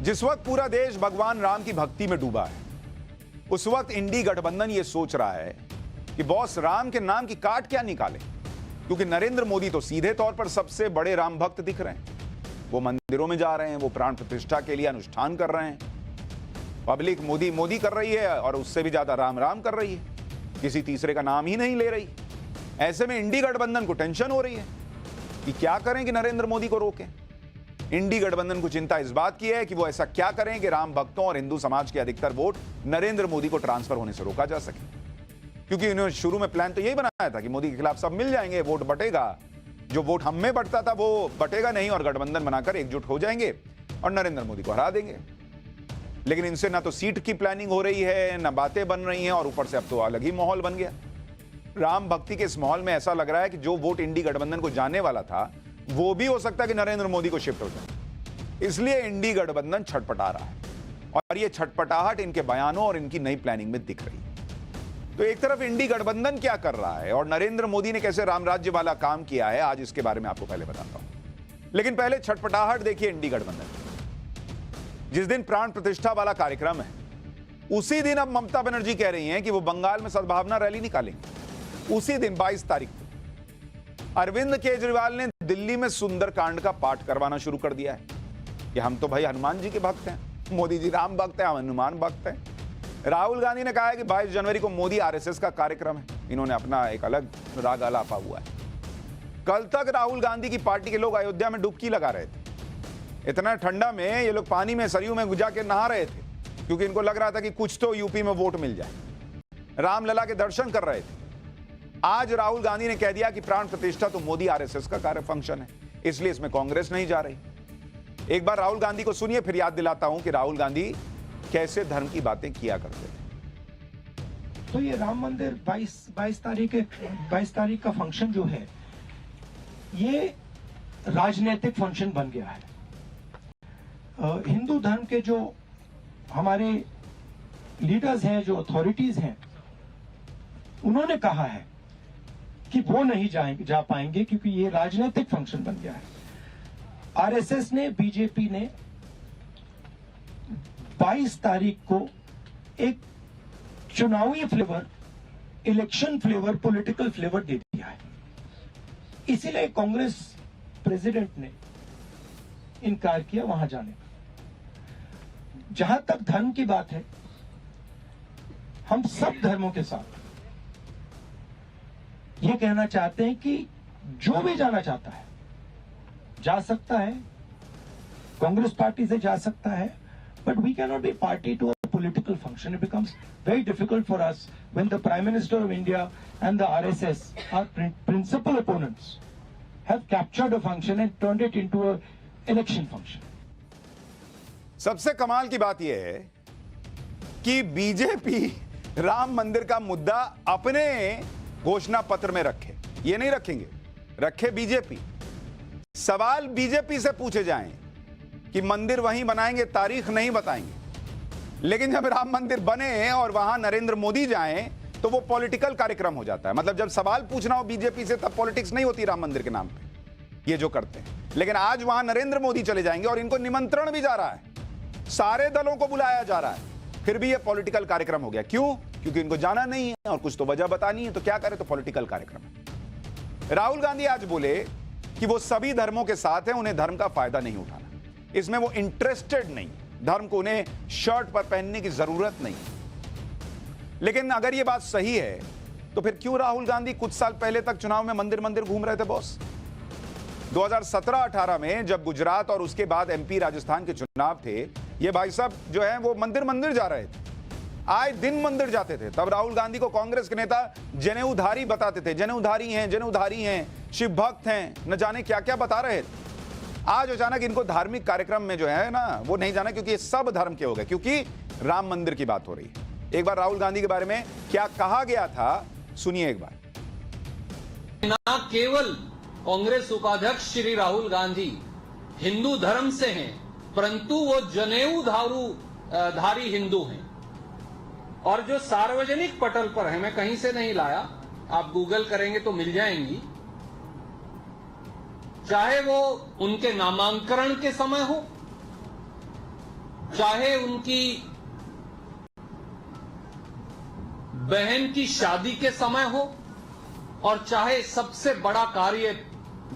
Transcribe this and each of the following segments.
जिस वक्त पूरा देश भगवान राम की भक्ति में डूबा है, उस वक्त इंडी गठबंधन यह सोच रहा है कि बॉस राम के नाम की काट क्या निकाले, क्योंकि नरेंद्र मोदी तो सीधे तौर पर सबसे बड़े राम भक्त दिख रहे हैं। वो मंदिरों में जा रहे हैं, वो प्राण प्रतिष्ठा के लिए अनुष्ठान कर रहे हैं। पब्लिक मोदी मोदी कर रही है और उससे भी ज्यादा राम राम कर रही है, किसी तीसरे का नाम ही नहीं ले रही। ऐसे में इंडी गठबंधन को टेंशन हो रही है कि क्या करें कि नरेंद्र मोदी को रोकें। इंडी गठबंधन को चिंता इस बात की है कि वो ऐसा क्या करें कि राम भक्तों और हिंदू समाज के अधिकतर वोट नरेंद्र मोदी को ट्रांसफर होने से रोका जा सके, क्योंकि इन्होंने शुरू में प्लान तो यही बनाया था कि मोदी के खिलाफ सब मिल जाएंगे, वोट बटेगा, जो वोट हम में बटता था वो बटेगा नहीं और गठबंधन बनाकर एकजुट हो जाएंगे और नरेंद्र मोदी को हरा देंगे। लेकिन इनसे ना तो सीट की प्लानिंग हो रही है, ना बातें बन रही हैं, और ऊपर से अब तो अलग ही माहौल बन गया। राम भक्ति के इस माहौल में ऐसा लग रहा है कि जो वोट इंडी गठबंधन को जाने वाला था वो भी हो सकता है कि नरेंद्र मोदी को शिफ्ट हो जाए। इसलिए इंडी गठबंधन छटपटा रहा है और ये छटपटाहट इनके बयानों और इनकी नई प्लानिंग में दिख रही है। तो एक तरफ इंडी गठबंधन क्या कर रहा है और नरेंद्र मोदी ने कैसे राम राज्य वाला काम किया है, आज इसके बारे में आपको पहले बताता हूं। लेकिन पहले छटपटाहट देखिए इंडी गठबंधन। जिस दिन प्राण प्रतिष्ठा वाला कार्यक्रम है, उसी दिन अब ममता बनर्जी कह रही हैं कि वो बंगाल में सद्भावना रैली निकालेंगे। उसी दिन 22 तारीख को अरविंद केजरीवाल ने दिल्ली में सुंदरकांड का पाठ करवाना शुरू कर दिया है कि हम तो भाई हनुमान जी के भक्त हैं, मोदी जी राम भक्त हैं, हम हनुमान भक्त हैं। राहुल गांधी ने कहा है कि 22 जनवरी को मोदी आरएसएस का कार्यक्रम है, इन्होंने अपना एक अलग राग अलापा हुआ है। कल तक राहुल गांधी की पार्टी के लोग अयोध्या में डुबकी लगा रहे थे। इतना ठंडा में ये लोग पानी में सरयू में जा के नहा रहे थे, क्योंकि इनको लग रहा था कि कुछ तो यूपी में वोट मिल जाए। रामलला के दर्शन कर रहे थे। आज राहुल गांधी ने कह दिया कि प्राण प्रतिष्ठा तो मोदी आरएसएस का कार्य फंक्शन है, इसलिए इसमें कांग्रेस नहीं जा रही। एक बार राहुल गांधी को सुनिए, फिर याद दिलाता हूं कि राहुल गांधी कैसे धर्म की बातें किया करते थे। तो ये राम मंदिर 22 तारीख का फंक्शन जो है, ये राजनीतिक फंक्शन बन गया है। हिंदू धर्म के जो हमारे लीडर्स हैं, जो अथॉरिटीज हैं, उन्होंने कहा है कि वो नहीं जा पाएंगे क्योंकि ये राजनीतिक फंक्शन बन गया है। आरएसएस ने, बीजेपी ने 22 तारीख को एक चुनावी flavour, election flavour, political flavour दे दिया है। इसीलिए कांग्रेस प्रेसिडेंट ने इनकार किया वहां जाने का। जहां तक धर्म की बात है, हम सब धर्मों के साथ ये कहना चाहते हैं कि जो भी जाना चाहता है जा सकता है, कांग्रेस पार्टी से जा सकता है, but we cannot be party to a political function. It becomes very difficult for us when the Prime Minister of India and the RSS, our principal opponents, have captured a function and turned it into a election function. सबसे कमाल की बात यह है कि BJP Ram मंदिर का मुद्दा अपने घोषणा पत्र में रखे, ये नहीं रखेंगे, रखे बीजेपी। सवाल बीजेपी से पूछे जाएं कि मंदिर वहीं बनाएंगे, तारीख नहीं बताएंगे। लेकिन जब राम मंदिर बने और वहां नरेंद्र मोदी जाएं तो वो पॉलिटिकल कार्यक्रम हो जाता है। मतलब जब सवाल पूछना हो बीजेपी से तब पॉलिटिक्स नहीं होती राम मंदिर के नाम पे, ये जो करते हैं। लेकिन आज वहां नरेंद्र मोदी चले जाएंगे और इनको निमंत्रण भी जा रहा है, सारे दलों को बुलाया जा रहा है, फिर भी ये पॉलिटिकल कार्यक्रम हो गया। क्यों? क्योंकि इनको जाना नहीं है और कुछ तो वजह बतानी है, तो क्या करें, तो पॉलिटिकल कार्यक्रम है। राहुल गांधी आज बोले कि वो सभी धर्मों के साथ हैं, उन्हें धर्म का फायदा नहीं उठाना, इसमें वो इंटरेस्टेड नहीं, धर्म को उन्हें शर्ट पर पहनने की जरूरत नहीं। लेकिन अगर ये बात सही है तो फिर क्यों राहुल गांधी कुछ साल पहले तक चुनाव में मंदिर मंदिर घूम रहे थे बॉस? 2017-18 में जब गुजरात और उसके बाद एमपी राजस्थान के चुनाव थे, ये भाई साहब जो है वो मंदिर मंदिर जा रहे थे, आए दिन मंदिर जाते थे। तब राहुल गांधी को कांग्रेस के नेता जनेऊधारी बताते थे, जनेऊधारी हैं, शिव भक्त हैं, न जाने क्या क्या बता रहे थे। आज अचानक इनको धार्मिक कार्यक्रम में जो है ना वो नहीं जाना, क्योंकि ये सब धर्म के हो गए, क्योंकि राम मंदिर की बात हो रही है। एक बार राहुल गांधी के बारे में क्या कहा गया था, सुनिए एक बार। ना केवल कांग्रेस उपाध्यक्ष श्री राहुल गांधी हिंदू धर्म से हैं, परंतु वो जनेऊ धारी हिंदू हैं। और जो सार्वजनिक पटल पर है, मैं कहीं से नहीं लाया, आप गूगल करेंगे तो मिल जाएंगी, चाहे वो उनके नामांकन के समय हो चाहे उनकी बहन की शादी के समय हो और चाहे सबसे बड़ा कार्य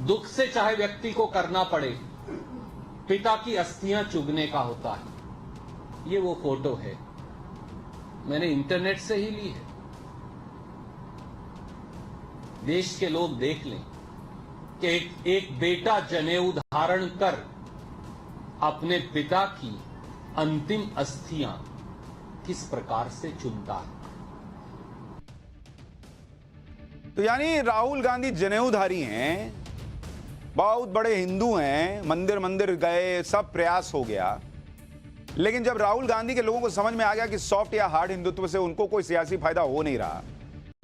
दुख से चाहे व्यक्ति को करना पड़े, पिता की अस्थियां चुगने का होता है। ये वो फोटो है, मैंने इंटरनेट से ही ली है। देश के लोग देख लें कि एक बेटा जनेऊ धारण कर अपने पिता की अंतिम अस्थियां किस प्रकार से चुनता है। तो यानी राहुल गांधी जनेऊधारी हैं, बहुत बड़े हिंदू हैं, मंदिर मंदिर गए, सब प्रयास हो गया, लेकिन जब राहुल गांधी के लोगों को समझ में आ गया कि सॉफ्ट या हार्ड हिंदुत्व से उनको कोई सियासी फायदा हो नहीं रहा,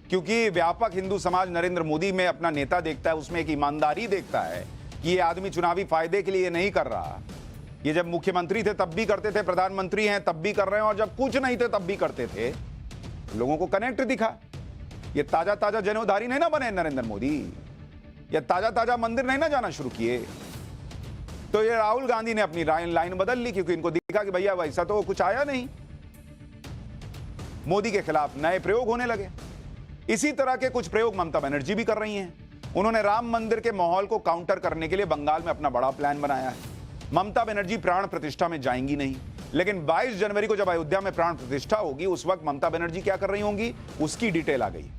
क्योंकि व्यापक हिंदू समाज नरेंद्र मोदी में अपना नेता देखता है, उसमें एक ईमानदारी देखता है कि ये आदमी चुनावी फायदे के लिए नहीं कर रहा। ये जब मुख्यमंत्री थे तब भी करते थे, प्रधानमंत्री हैं तब भी कर रहे हैं, और जब कुछ नहीं थे तब भी करते थे। लोगों को कनेक्ट दिखा। ये ताजा ताजा जनेऊधारी नहीं ना बने नरेंद्र मोदी, या ताजा ताजा मंदिर नहीं ना जाना शुरू किए। तो ये राहुल गांधी ने अपनी लाइन बदल ली, क्योंकि इनको दिखा कि भैया वैसा तो कुछ आया नहीं, मोदी के खिलाफ नए प्रयोग होने लगे। इसी तरह के कुछ प्रयोग ममता बनर्जी भी कर रही हैं। उन्होंने राम मंदिर के माहौल को काउंटर करने के लिए बंगाल में अपना बड़ा प्लान बनाया है। ममता बनर्जी प्राण प्रतिष्ठा में जाएंगी नहीं, लेकिन 22 जनवरी को जब अयोध्या में प्राण प्रतिष्ठा होगी, उस वक्त ममता बनर्जी क्या कर रही होंगी, उसकी डिटेल आ गई।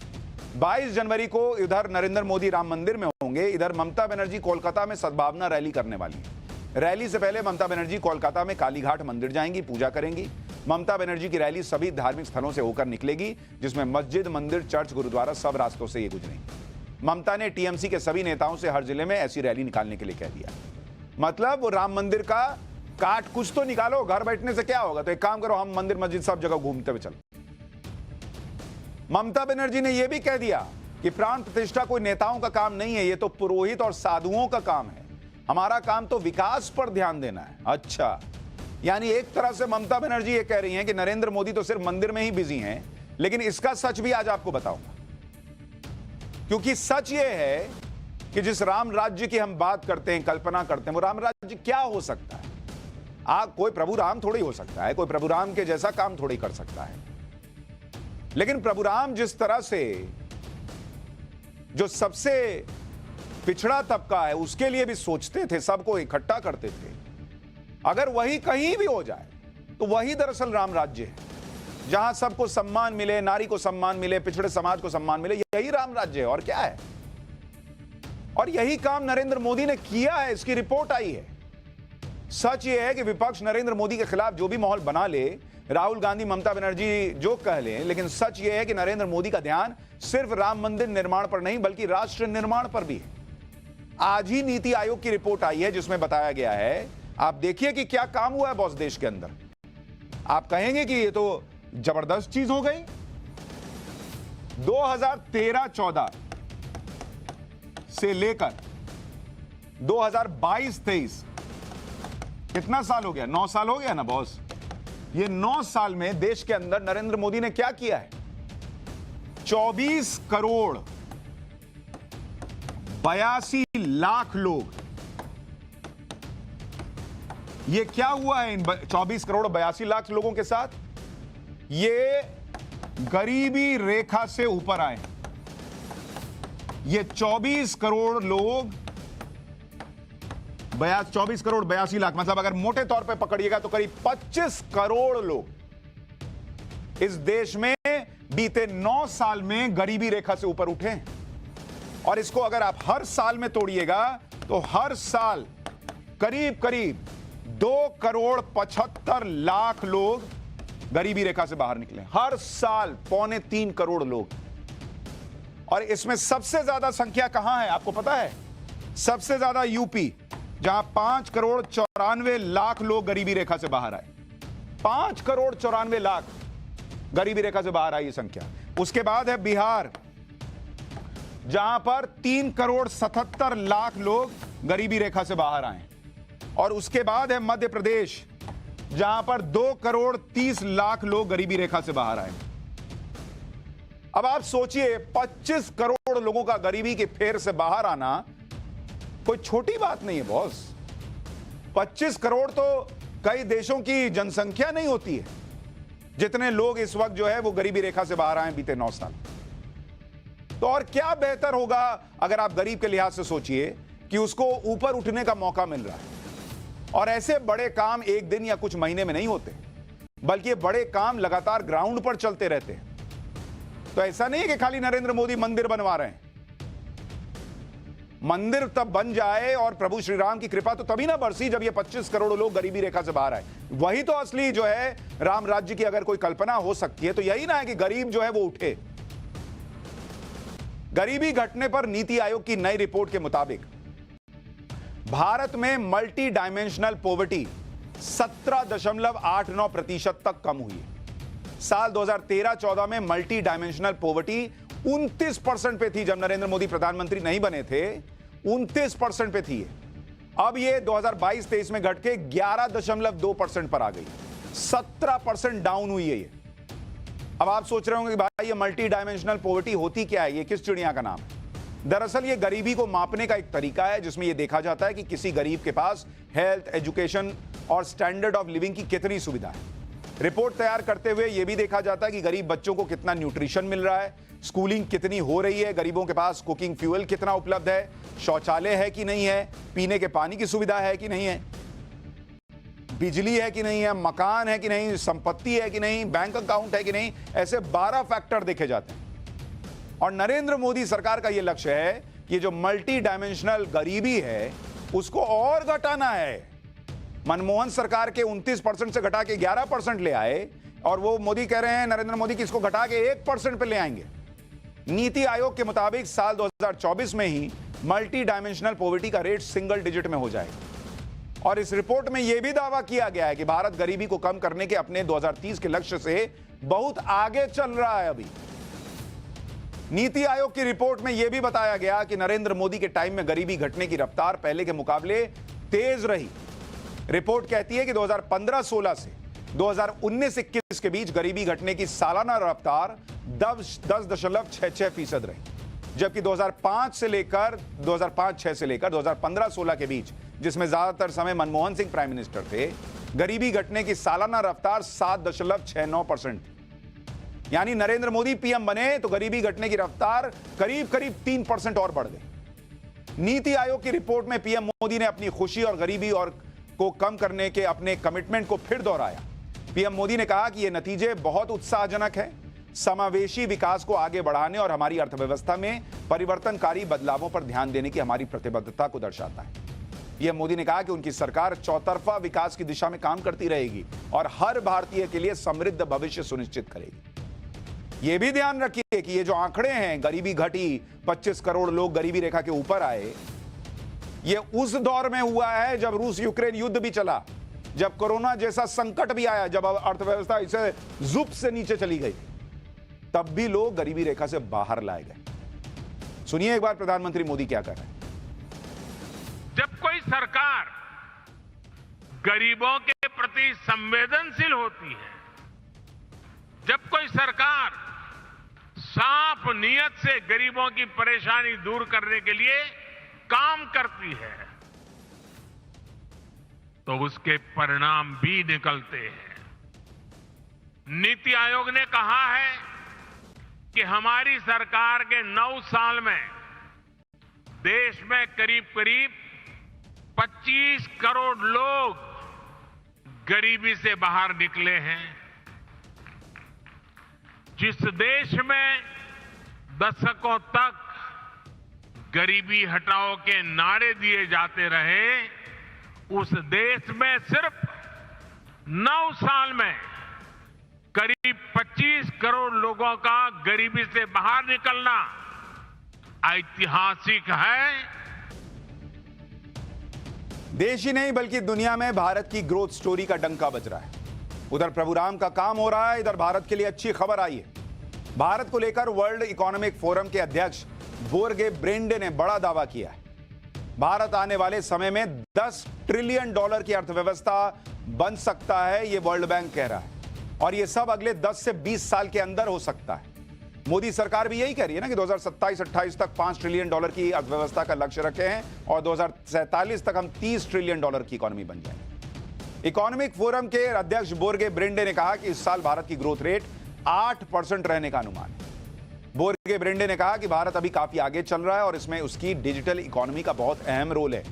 22 जनवरी को इधर नरेंद्र मोदी राम मंदिर में होंगे, इधर ममता बनर्जी कोलकाता में सद्भावना रैली करने वाली है। रैली से पहले ममता बनर्जी कोलकाता में कालीघाट मंदिर जाएंगी, पूजा करेंगी। ममता बनर्जी की रैली सभी धार्मिक स्थलों से होकर निकलेगी, जिसमें मस्जिद, मंदिर, चर्च, गुरुद्वारा सब रास्तों से ये गुजरेंगी। ममता ने टीएमसी के सभी नेताओं से हर जिले में ऐसी रैली निकालने के लिए कह दिया। मतलब वो राम मंदिर का काट कुछ तो निकालो, घर बैठने से क्या होगा। तो एक काम करो, हम मंदिर मस्जिद सब जगह घूमते हुए चलो। ममता बनर्जी ने यह भी कह दिया कि प्राण प्रतिष्ठा कोई नेताओं का काम नहीं है, ये तो पुरोहित और साधुओं का काम है, हमारा काम तो विकास पर ध्यान देना है। अच्छा, यानी एक तरह से ममता बनर्जी ये कह रही हैं कि नरेंद्र मोदी तो सिर्फ मंदिर में ही बिजी हैं, लेकिन इसका सच भी आज आपको बताऊंगा। क्योंकि सच ये है कि जिस राम राज्य की हम बात करते हैं, कल्पना करते हैं, वो राम राज्य क्या हो सकता है। कोई प्रभु राम थोड़ी हो सकता है, कोई प्रभु राम के जैसा काम थोड़ी कर सकता है। लेकिन प्रभु राम जिस तरह से जो सबसे पिछड़ा तबका है उसके लिए भी सोचते थे, सबको इकट्ठा करते थे, अगर वही कहीं भी हो जाए तो वही दरअसल राम राज्य है, जहां सबको सम्मान मिले, नारी को सम्मान मिले, पिछड़े समाज को सम्मान मिले, यही राम राज्य है। और क्या है, और यही काम नरेंद्र मोदी ने किया है, इसकी रिपोर्ट आई है। सच यह है कि विपक्ष नरेंद्र मोदी के खिलाफ जो भी माहौल बना ले, राहुल गांधी, ममता बनर्जी जो कह लें, लेकिन सच यह है कि नरेंद्र मोदी का ध्यान सिर्फ राम मंदिर निर्माण पर नहीं बल्कि राष्ट्र निर्माण पर भी है। आज ही नीति आयोग की रिपोर्ट आई है जिसमें बताया गया है, आप देखिए कि क्या काम हुआ है बॉस देश के अंदर। आप कहेंगे कि ये तो जबरदस्त चीज हो गई। 2013-14 से लेकर 2022-23 कितना साल हो गया, 9 साल हो गया ना बॉस। ये 9 साल में देश के अंदर नरेंद्र मोदी ने क्या किया है, 24 करोड़ 82 लाख लोग। ये क्या हुआ है इन 24 करोड़ 82 लाख लोगों के साथ, ये गरीबी रेखा से ऊपर आए। ये 24 करोड़ लोग 24 करोड़ 82 लाख, मतलब अगर मोटे तौर पे पकड़िएगा तो करीब 25 करोड़ लोग इस देश में बीते 9 साल में गरीबी रेखा से ऊपर उठे। और इसको अगर आप हर साल में तोड़िएगा तो हर साल करीब करीब 2 करोड़ 75 लाख लोग गरीबी रेखा से बाहर निकले। हर साल 2.25 करोड़ लोग। और इसमें सबसे ज्यादा संख्या कहां है आपको पता है? सबसे ज्यादा यूपी, जहां 5 करोड़ 94 लाख लोग गरीबी रेखा से बाहर आए। 5 करोड़ 94 लाख गरीबी रेखा से बाहर आई ये संख्या। उसके बाद है बिहार, जहां पर 3 करोड़ 77 लाख लोग गरीबी रेखा से बाहर आए। और उसके बाद है मध्य प्रदेश, जहां पर 2 करोड़ 30 लाख लोग गरीबी रेखा से बाहर आए। अब आप सोचिए 25 करोड़ लोगों का गरीबी के फेर से बाहर आना कोई छोटी बात नहीं है बॉस। 25 करोड़ तो कई देशों की जनसंख्या नहीं होती है जितने लोग इस वक्त जो है वो गरीबी रेखा से बाहर आए बीते 9 साल। तो और क्या बेहतर होगा अगर आप गरीब के लिहाज से सोचिए कि उसको ऊपर उठने का मौका मिल रहा है। और ऐसे बड़े काम एक दिन या कुछ महीने में नहीं होते, बल्कि ये बड़े काम लगातार ग्राउंड पर चलते रहते हैं। तो ऐसा नहीं है कि खाली नरेंद्र मोदी मंदिर बनवा रहे हैं। मंदिर तब बन जाए और प्रभु श्री राम की कृपा तो तभी ना बरसी जब ये 25 करोड़ लोग गरीबी रेखा से बाहर आए। वही तो असली जो है राम राज्य की अगर कोई कल्पना हो सकती है तो यही ना है कि गरीब जो है वो उठे। गरीबी घटने पर नीति आयोग की नई रिपोर्ट के मुताबिक भारत में मल्टी डायमेंशनल पॉवर्टी 17.89% तक कम हुई है। साल 2013-14 में मल्टी डायमेंशनल पॉवर्टी 29% पे थी जब नरेंद्र मोदी प्रधानमंत्री नहीं बने थे, 29% पे थी। अब ये 2022-23 में घट के 11.2% पर आ गई, 17% डाउन हुई है ये। अब आप सोच रहे होंगे कि भाई ये मल्टी डायमेंशनल पॉवर्टी होती क्या है, ये किस चिड़िया का नाम है? दरअसल ये गरीबी को मापने का एक तरीका है जिसमें यह देखा जाता है कि किसी गरीब के पास हेल्थ, एजुकेशन और स्टैंडर्ड ऑफ लिविंग की कितनी सुविधा है। रिपोर्ट तैयार करते हुए यह भी देखा जाता है कि गरीब बच्चों को कितना न्यूट्रिशन मिल रहा है, स्कूलिंग कितनी हो रही है, गरीबों के पास कुकिंग फ्यूल कितना उपलब्ध है, शौचालय है कि नहीं है, पीने के पानी की सुविधा है कि नहीं है, बिजली है कि नहीं है, मकान है कि नहीं, संपत्ति है कि नहीं, बैंक अकाउंट है कि नहीं। ऐसे 12 फैक्टर देखे जाते हैं। और नरेंद्र मोदी सरकार का यह लक्ष्य है कि जो मल्टी डायमेंशनल गरीबी है उसको और घटाना है। मनमोहन सरकार के 29% से घटा के 11% ले आए और वो मोदी कह रहे हैं, नरेंद्र मोदी, कि इसको घटा के 1% पे ले आएंगे। नीति आयोग के मुताबिक साल 2024 में ही मल्टी डायमेंशनल पॉवर्टी का रेट सिंगल डिजिट में हो जाएगा। और इस रिपोर्ट में यह भी दावा किया गया है कि भारत गरीबी को कम करने के अपने 2030 के लक्ष्य से बहुत आगे चल रहा है। अभी नीति आयोग की रिपोर्ट में यह भी बताया गया कि नरेंद्र मोदी के टाइम में गरीबी घटने की रफ्तार पहले के मुकाबले तेज रही। रिपोर्ट कहती है कि 2015-16 से 2019-21 के बीच गरीबी घटने की सालाना रफ्तार 10.66% रही, जबकि 2005-6 से लेकर 2015-16 के बीच, जिसमें ज्यादातर समय मनमोहन सिंह प्राइम मिनिस्टर थे, गरीबी घटने की सालाना रफ्तार 7.69%। यानी नरेंद्र मोदी पीएम बने तो गरीबी घटने की रफ्तार करीब 3% और बढ़ गई। नीति आयोग की रिपोर्ट में पीएम मोदी ने अपनी खुशी और गरीबी और को कम करने के अपने कमिटमेंट को फिर दोहराया। पीएम मोदी ने कहा कि ये नतीजे बहुत उत्साहजनक हैं, समावेशी विकास को आगे बढ़ाने और हमारी अर्थव्यवस्था में परिवर्तनकारी बदलावों पर ध्यान देने की हमारी प्रतिबद्धता को दर्शाता है। पीएम मोदी ने कहा कि उनकी सरकार चौतरफा विकास की दिशा में काम करती रहेगी और हर भारतीय के लिए समृद्ध भविष्य सुनिश्चित करेगी। यह भी ध्यान रखिए कि ये जो आंकड़े हैं, गरीबी घटी, 25 करोड़ लोग गरीबी रेखा के ऊपर आए, ये उस दौर में हुआ है जब रूस यूक्रेन युद्ध भी चला, जब कोरोना जैसा संकट भी आया, जब अर्थव्यवस्था इसे जुप से नीचे चली गई, तब भी लोग गरीबी रेखा से बाहर लाए गए। सुनिए एक बार प्रधानमंत्री मोदी क्या कर रहे हैं। जब कोई सरकार गरीबों के प्रति संवेदनशील होती है, जब कोई सरकार साफ नीयत से गरीबों की परेशानी दूर करने के लिए काम करती है, तो उसके परिणाम भी निकलते हैं। नीति आयोग ने कहा है कि हमारी सरकार के 9 साल में देश में करीब 25 करोड़ लोग गरीबी से बाहर निकले हैं। जिस देश में दशकों तक गरीबी हटाओ के नारे दिए जाते रहे, उस देश में सिर्फ 9 साल में करीब 25 करोड़ लोगों का गरीबी से बाहर निकलना ऐतिहासिक है। देश ही नहीं बल्कि दुनिया में भारत की ग्रोथ स्टोरी का डंका बज रहा है। उधर प्रभु राम का काम हो रहा है, इधर भारत के लिए अच्छी खबर आई है। भारत को लेकर वर्ल्ड इकोनॉमिक फोरम के अध्यक्ष बोर्गे ब्रेंडे ने बड़ा दावा किया है। भारत आने वाले समय में $10 ट्रिलियन की अर्थव्यवस्था बन सकता है, यह वर्ल्ड बैंक कह रहा है, और यह सब अगले 10 से 20 साल के अंदर हो सकता है। मोदी सरकार भी यही कह रही है ना कि 2027-28 तक $5 ट्रिलियन की अर्थव्यवस्था का लक्ष्य रखे हैं और 2047 तक हम $30 ट्रिलियन की इकोनॉमी बन जाएंगे। इकोनॉमिक फोरम के अध्यक्ष बोर्गे ब्रेंडे ने कहा कि इस साल भारत की ग्रोथ रेट 8% रहने का अनुमान है। बोर्गे ब्रेंडे ने कहा कि भारत अभी काफी आगे चल रहा है और इसमें उसकी डिजिटल इकोनॉमी का बहुत अहम रोल है।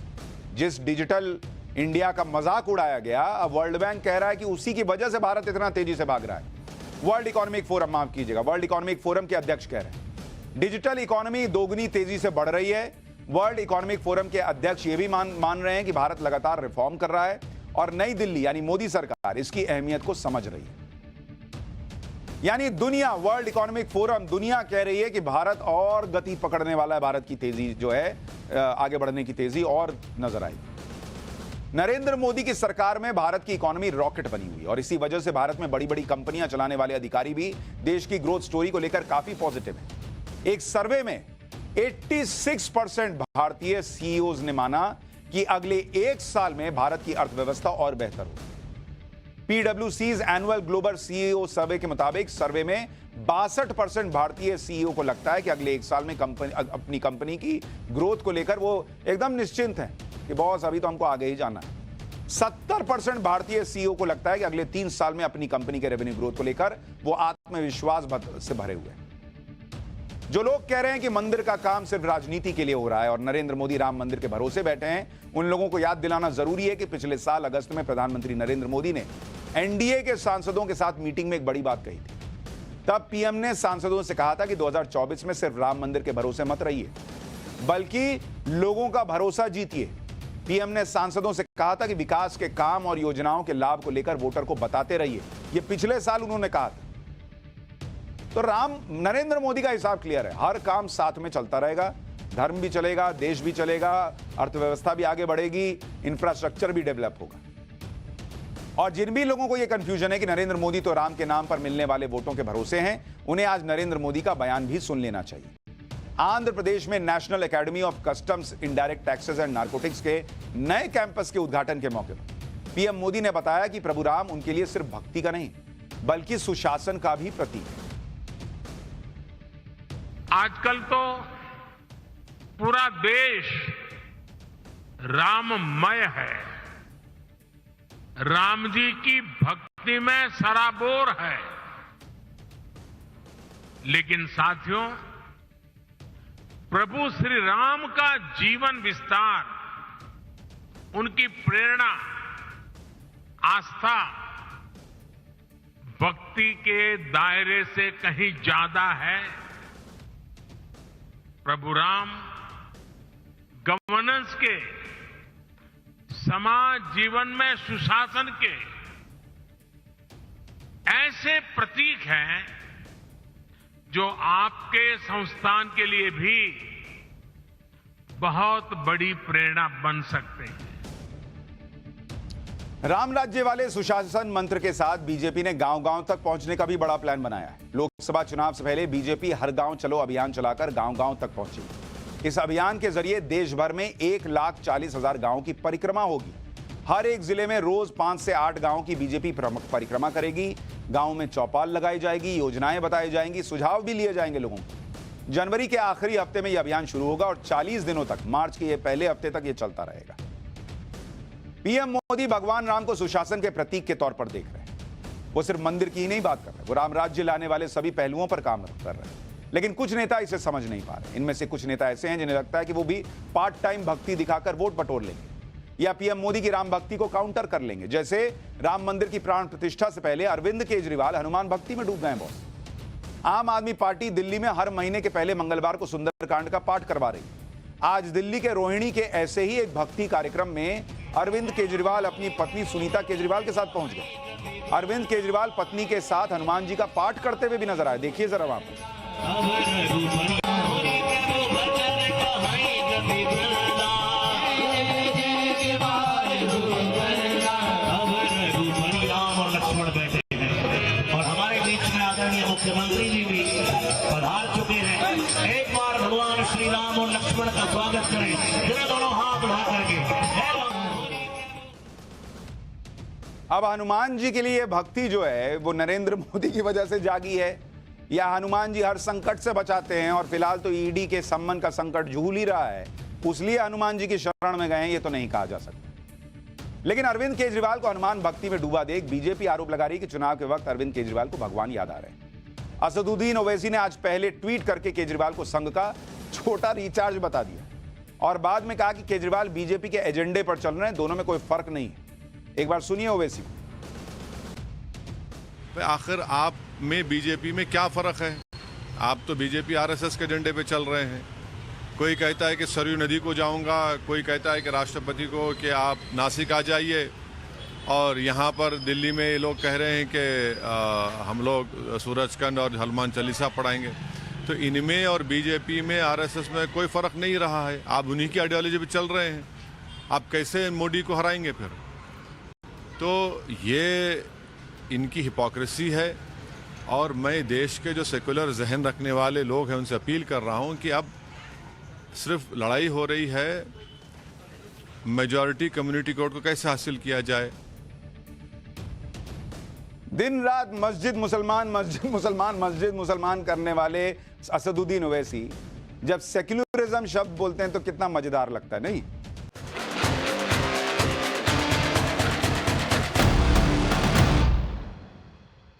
जिस डिजिटल इंडिया का मजाक उड़ाया गया, अब वर्ल्ड बैंक कह रहा है कि उसी की वजह से भारत इतना तेजी से भाग रहा है। वर्ल्ड इकोनॉमिक फोरम, माफ कीजिएगा, वर्ल्ड इकोनॉमिक फोरम के अध्यक्ष कह रहे हैं डिजिटल इकोनॉमी दोगुनी तेजी से बढ़ रही है। वर्ल्ड इकोनॉमिक फोरम के अध्यक्ष ये भी मान रहे हैं कि भारत लगातार रिफॉर्म कर रहा है और नई दिल्ली यानी मोदी सरकार इसकी अहमियत को समझ रही है। यानी दुनिया, वर्ल्ड इकोनॉमिक फोरम, दुनिया कह रही है कि भारत और गति पकड़ने वाला है। भारत की तेजी जो है, आगे बढ़ने की तेजी और नजर आई। नरेंद्र मोदी की सरकार में भारत की इकोनॉमी रॉकेट बनी हुई और इसी वजह से भारत में बड़ी बड़ी कंपनियां चलाने वाले अधिकारी भी देश की ग्रोथ स्टोरी को लेकर काफी पॉजिटिव हैं। एक सर्वे में 86% भारतीय सीईओज ने माना कि अगले 1 साल में भारत की अर्थव्यवस्था और बेहतर होगी। पीडब्ल्यूसी's एनुअल ग्लोबल सीईओ सर्वे के मुताबिक सर्वे में 62% भारतीय सीईओ को लगता है कि अगले 1 साल में अपनी कंपनी की ग्रोथ को लेकर वो एकदम निश्चिंत हैं कि बॉस अभी तो हमको आगे ही जाना है। 70% भारतीय सीईओ को लगता है कि अगले 3 साल में अपनी कंपनी के रेवेन्यू ग्रोथ को लेकर वो आत्मविश्वास से भरे हुए हैं। जो लोग कह रहे हैं कि मंदिर का काम सिर्फ राजनीति के लिए हो रहा है और नरेंद्र मोदी राम मंदिर के भरोसे बैठे हैं, उन लोगों को याद दिलाना जरूरी है कि पिछले साल अगस्त में प्रधानमंत्री नरेंद्र मोदी ने एनडीए के सांसदों के साथ मीटिंग में एक बड़ी बात कही थी। तब पीएम ने सांसदों से कहा था कि 2024 में सिर्फ राम मंदिर के भरोसे मत रहिए, बल्कि लोगों का भरोसा जीतिए। पीएम ने सांसदों से कहा था कि विकास के काम और योजनाओं के लाभ को लेकर वोटर को बताते रहिए। यह पिछले साल उन्होंने कहा था। तो नरेंद्र मोदी का हिसाब क्लियर है, हर काम साथ में चलता रहेगा, धर्म भी चलेगा, देश भी चलेगा, अर्थव्यवस्था भी आगे बढ़ेगी, इंफ्रास्ट्रक्चर भी डेवलप होगा। और जिन भी लोगों को यह कंफ्यूजन है कि नरेंद्र मोदी तो राम के नाम पर मिलने वाले वोटों के भरोसे हैं, उन्हें आज नरेंद्र मोदी का बयान भी सुन लेना चाहिए। आंध्र प्रदेश में national academy of customs, indirect taxes and narcotics के नए कैंपस के उद्घाटन के मौके पर पीएम मोदी ने बताया कि प्रभु राम उनके लिए सिर्फ भक्ति का नहीं बल्कि सुशासन का भी प्रतीक है। आजकल तो पूरा देश राममय है, राम जी की भक्ति में सराबोर है। लेकिन साथियों, प्रभु श्री राम का जीवन विस्तार, उनकी प्रेरणा, आस्था भक्ति के दायरे से कहीं ज्यादा है। प्रभु राम गवर्नेंस के, समाज जीवन में सुशासन के ऐसे प्रतीक हैं जो आपके संस्थान के लिए भी बहुत बड़ी प्रेरणा बन सकते हैं। राम राज्य वाले सुशासन मंत्र के साथ बीजेपी ने गांव-गांव तक पहुंचने का भी बड़ा प्लान बनाया है। लोकसभा चुनाव से पहले बीजेपी हर गांव चलो अभियान चलाकर गांव-गांव तक पहुंची। इस अभियान के जरिए देश भर में 1,40,000 गांवों की परिक्रमा होगी। हर एक जिले में रोज 5 से 8 गांवों की बीजेपी परिक्रमा करेगी। गांव में चौपाल लगाई जाएगी, योजनाएं बताई जाएंगी, सुझाव भी लिए जाएंगे लोगों को। जनवरी के आखिरी हफ्ते में यह अभियान शुरू होगा और 40 दिनों तक, मार्च के पहले हफ्ते तक यह चलता रहेगा। पीएम मोदी भगवान राम को सुशासन के प्रतीक के तौर पर देख रहे हैं। वो सिर्फ मंदिर की ही नहीं बात कर रहे, वो राम राज्य लाने वाले सभी पहलुओं पर काम कर रहे हैं। लेकिन कुछ नेता इसे समझ नहीं पा रहे। इनमें से कुछ नेता ऐसे हैं जिन्हें लगता है कि वो भी पार्ट टाइम भक्ति दिखाकर वोट बटोर लेंगे या पीएम मोदी की राम भक्ति को काउंटर कर लेंगे। जैसे राम मंदिर की प्राण प्रतिष्ठा से पहले अरविंद केजरीवाल हनुमान भक्ति में डूब गए बॉस। आम आदमी पार्टी दिल्ली में हर महीने के पहले मंगलवार को सुंदरकांड का पाठ करवा रही। आज दिल्ली के रोहिणी के ऐसे ही एक भक्ति कार्यक्रम में अरविंद केजरीवाल अपनी पत्नी सुनीता केजरीवाल के साथ पहुंच गए। अरविंद केजरीवाल पत्नी के साथ हनुमान जी का पाठ करते हुए भी नजर आए। देखिए जरा वहां पर। और हमारे बीच में आदरणीय मुख्यमंत्री जी भी पधार चुके हैं। एक बार भगवान श्री राम और लक्ष्मण का स्वागत करें, जरा दोनों हाथ बढ़ा करके। अब हनुमान जी के लिए भक्ति जो है वो नरेंद्र मोदी की वजह से जागी है या हनुमान जी हर संकट से बचाते हैं और फिलहाल तो ईडी के सम्मन का संकट झूल ही रहा है, इसलिए हनुमान जी की शरण में गए हैं, ये तो नहीं कहा जा सकता। लेकिन अरविंद केजरीवाल को हनुमान भक्ति में डूबा देख बीजेपी आरोप लगा रही है कि चुनाव के वक्त अरविंद केजरीवाल को भगवान याद आ रहे हैं। असदुद्दीन ओवैसी ने आज पहले ट्वीट करके केजरीवाल को संघ का छोटा रिचार्ज बता दिया और बाद में कहा कि केजरीवाल बीजेपी के एजेंडे पर चल रहे हैं, दोनों में कोई फर्क नहीं है। एक बार सुनिए ओवैसी को। आखिर आप में बीजेपी में क्या फर्क है? आप तो बीजेपी आरएसएस के एजेंडे पे चल रहे हैं। कोई कहता है कि सरयू नदी को जाऊंगा, कोई कहता है कि राष्ट्रपति को कि आप नासिक आ जाइए, और यहाँ पर दिल्ली में ये लोग कह रहे हैं कि हम लोग सूरजकंड और हनुमान चालीसा पढ़ाएंगे। तो इनमें और बीजेपी में आरएसएस में कोई फ़र्क नहीं रहा है। आप उन्हीं की आइडियोलॉजी पे चल रहे हैं। आप कैसे मोदी को हराएंगे फिर? तो ये इनकी हिपोक्रेसी है। और मैं देश के जो सेकुलर जहन रखने वाले लोग हैं उनसे अपील कर रहा हूँ कि अब सिर्फ लड़ाई हो रही है मेजॉरिटी कम्युनिटी कोड को कैसे हासिल किया जाए। दिन रात मस्जिद मुसलमान मस्जिद मुसलमान मस्जिद मुसलमान करने वाले असदुद्दीन ओवैसी जब सेक्युलरिज्म शब्द बोलते हैं तो कितना मजेदार लगता है, नहीं?